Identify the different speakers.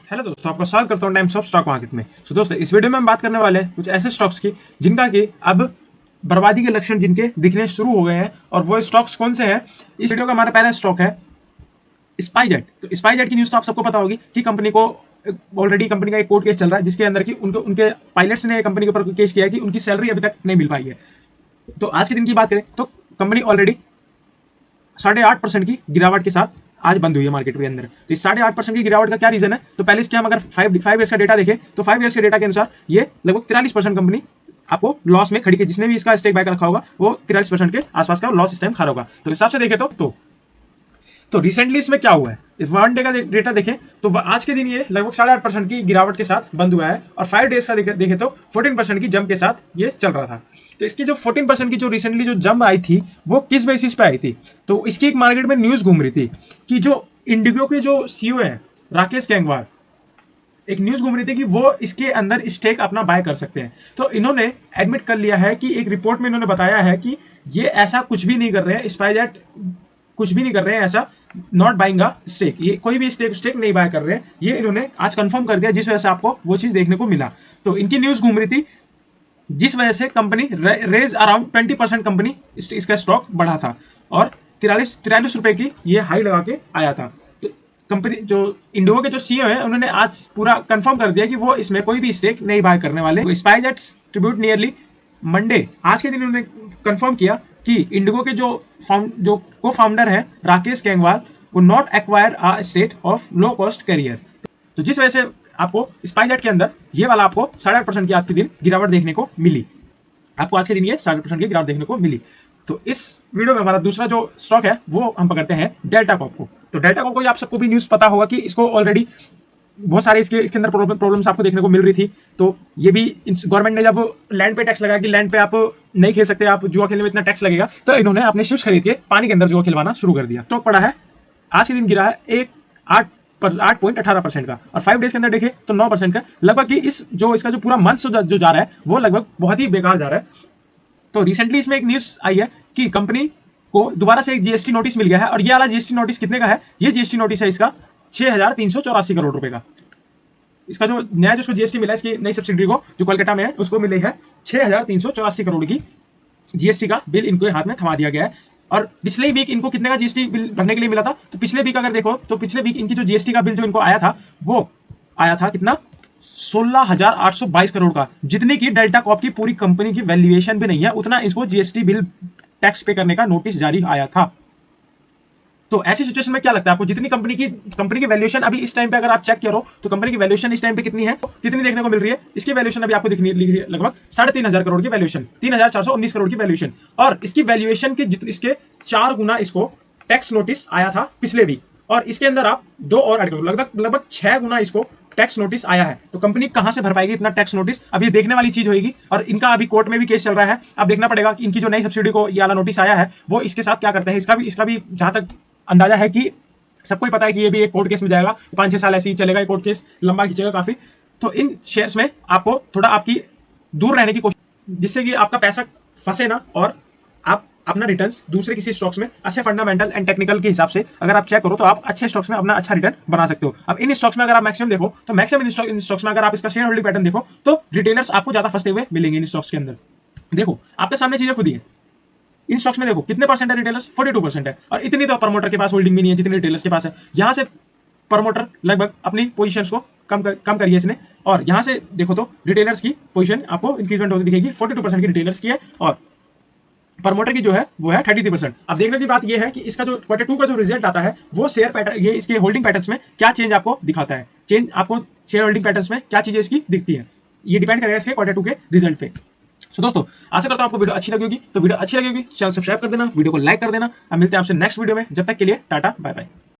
Speaker 1: Hello दोस्तों, आपका स्वागत करता हूँ टाइम्स ऑफ स्टॉक मार्केट में। दोस्तों, इस वीडियो में हम बात करने वाले हैं कुछ ऐसे स्टॉक्स की जिनका कि अब बर्बादी के लक्षण जिनके दिखने शुरू हो गए हैं। और वो स्टॉक्स कौन से हैं? इस वीडियो का हमारा पहला स्टॉक है स्पाइसजेट। तो स्पाइसजेट की न्यूज़ तो आप सबको पता होगी कि कंपनी को ऑलरेडी कंपनी का एक कोर्ट केस चल रहा है जिसके अंदर की उनके पायलट्स ने कंपनी के ऊपर केस किया है कि उनकी सैलरी अभी तक नहीं मिल पाई है। तो आज के दिन की बात करें तो कंपनी ऑलरेडी 8.5% की गिरावट के साथ आज बंद हुई है मार्केट के अंदर। तो इस 8.5% की गिरावट का क्या रीजन है? तो पहले इसके हम अगर 5 ईयर्स का डेटा देखें तो 5 ईयर्स के डेटा के अनुसार ये लगभग 43% कंपनी आपको लॉस में खड़ी है। जिसने भी इसका स्टेक बाय रखा होगा वो 43% के आसपास का लॉस इस टाइम खा रहा होगा। तो हिसाब से देखें तो रिसेंटली इसमें क्या हुआ है, इस 1 डे का डेटा देखें तो आज के दिन ये लगभग 8.5% की गिरावट के साथ बंद हुआ है। और 5 डेज का देखें तो 14% की जंप के साथ ये चल रहा था। तो इसकी जो 14% की जो रिसेंटली जो जंप आई थी वो किस बेसिस पे आई थी? तो इसकी एक मार्केट में न्यूज घूम रही थी कि जो इंडिगो के जो सीईओ है राकेश गंगवार, एक न्यूज घूम रही थी कि वो इसके अंदर स्टेक अपना बाय कर सकते हैं। तो इन्होंने एडमिट कर लिया है कि एक रिपोर्ट में इन्होंने बताया है कि ये ऐसा कुछ भी नहीं कर रहे हैं, स्पाइसजेट कुछ भी नहीं कर रहे हैं ऐसा, नॉट बाइंग अ स्टेक, ये कोई भी स्टेक नहीं बाय कर रहे हैं। ये इन्होंने आज कंफर्म कर दिया, जिस वजह से आपको वो चीज देखने को मिला। तो इनकी न्यूज घूम रही थी जिस वजह से कंपनी रेज अराउंड 20% कंपनी इसका स्टॉक बढ़ा था और 43 रुपए की ये हाई लगा के आया था। तो कंपनी जो इंडिगो के जो सीईओ हैं उन्होंने आज पूरा कंफर्म कर दिया कि वो इसमें कोई भी स्टेक नहीं बाय करने वाले। स्पाइसजेट ट्रिब्यूट नियरली मंडे, आज के दिन उन्होंने कंफर्म किया कि इंडिगो के जो को फाउंडर है राकेश गंगवार वो not acquire a state of low cost carrier. तो जिस वजह से आपको स्पाइसजेट के अंदर ये वाला आपको 8.5% की आज के दिन गिरावट देखने को मिली। आपको आज के दिन ये 8.5% की गिरावट देखने को मिली। तो इस वीडियो में हमारा दूसरा जो स्टॉक है वो हम पकड़ते हैं डेल्टा कॉर्प को। तो डेल्टा कॉर्प को आप सबको भी न्यूज पता होगा कि इसको ऑलरेडी बहुत सारे इसके अंदर प्रॉब्लम्स आपको देखने को मिल रही थी। तो ये भी गवर्नमेंट ने जब लैंड पे टैक्स लगाया कि लैंड पे आप नहीं खेल सकते, आप जुआ खेलने में इतना टैक्स लगेगा, तो इन्होंने अपने शिप्स खरीद के पानी के अंदर जुआ खिलवाना शुरू कर दिया। स्टॉक पड़ा है आज के दिन गिरा है 8.18% का और 5 डेज के अंदर देखें तो 9% का लगभग कि इसका जो पूरा मंथ जो जा रहा है वो लगभग बहुत ही बेकार जा रहा है। तो रिसेंटली इसमें एक न्यूज आई है कि कंपनी को दोबारा से एक जीएसटी नोटिस मिल गया है और ये वाला जीएसटी नोटिस कितने का है? ये जीएसटी नोटिस है इसका 6,384 करोड़ रुपए का। इसका जो नया जिसको जीएसटी मिला है इसकी नई सब्सिडरी को जो कोलकाता में है उसको मिली है 6,384 करोड़ की जीएसटी का बिल इनके हाथ में थमा दिया गया है। और पिछले वीक इनको कितने का जीएसटी बिल भरने के लिए मिला था? तो पिछले वीक अगर देखो तो पिछले वीक इनकी जो जीएसटी का बिल जो इनको आया था वो आया था कितना? 16,822 करोड़ का, जितनी की डेल्टा कॉर्प की पूरी कंपनी की वैल्यूएशन भी नहीं है, उतना इसको जीएसटी बिल टैक्स पे करने का नोटिस जारी आया था। तो ऐसी सिचुएशन में क्या लगता है आपको? जितनी कंपनी की वैल्यूएशन अभी इस टाइम पे अगर आप चेक करो तो कंपनी की वैल्यूएशन इस टाइम पे कितनी है, कितनी देखने को मिल रही है? इसकी वैल्यूएशन अभी आपको दिखनी लिख रही है लगभग 3,500 करोड़ की वैल्यूएशन, 3,419 करोड़ की वैल्यूएशन। और इसकी वैल्यूएशन की इसके 4 गुना इसको टैक्स नोटिस आया था पिछले वीक, और इसके अंदर आप 2 और ऐड करो लगभग 6 गुना इसको टैक्स नोटिस आया है। तो कंपनी कहां से भर पाएगी इतना टैक्स नोटिस? अब ये देखने वाली चीज होगी। और इनका अभी कोर्ट में भी केस चल रहा है, अब देखना पड़ेगा कि इनकी जो नई सब्सिडी को ये वाला नोटिस आया है वो इसके साथ क्या करते हैं। इसका भी जहां तक अंदाजा है कि सबको ही पता है कि ये भी एक कोर्ट केस में जाएगा, 5-6 साल ऐसे ही चलेगा, कोर्ट केस लंबा खींचेगा काफी। तो इन शेयर्स में आपको थोड़ा आपकी दूर रहने की कोशिश, जिससे कि आपका पैसा फंसे ना और आप अपना रिटर्न्स दूसरे किसी स्टॉक्स में अच्छे फंडामेंटल एंड टेक्निकल के हिसाब से अगर आप चेक करो तो आप अच्छे स्टॉक्स में अपना अच्छा रिटर्न बना सकते हो। अब इन स्टॉक्स में अगर आप मैक्सिमम देखो तो मैक्सिमम इन स्टॉक्स में अगर आप इसका शेयर होल्डिंग पैटर्न देखो तो रिटेलर्स आपको ज्यादा फंसते हुए मिलेंगे इन स्टॉक्स के अंदर। देखो आपके सामने चीजें खुद ही है। इन स्टॉक्स में देखो कितने परसेंट है रिटेलर्स? 42% है। और इतनी तो प्रमोटर के पास होल्डिंग भी नहीं है जितनी रिटेलर्स के पास है। यहां से प्रमोटर लगभग अपनी पोजीशंस को कम करी है इसने, और यहां से देखो तो रिटेलर्स की पोजीशन आपको इंक्रीजमेंट होती दिखेगी। 42% की रिटेलर्स की है और प्रमोटर की जो है वो है 33%। अब देखने की बात ये है कि इसका जो Q2 का जो रिजल्ट आता है वो शेयर पैटर्न, ये इसके होल्डिंग पैटर्न्स में क्या चेंज आपको दिखाता है, चेंज आपको शेयर होल्डिंग पैटर्न्स में क्या चीजें इसकी दिखती है, ये डिपेंड करेगा इसके Q2 के रिजल्ट पे। सो दोस्तों, आशा करता हूं आपको वीडियो अच्छी लगी होगी। तो वीडियो अच्छी लगी होगी चैनल सब्सक्राइब कर देना, वीडियो को लाइक कर देना। अब मिलते हैं आपसे नेक्स्ट वीडियो में, जब तक के लिए टाटा बाय बाय।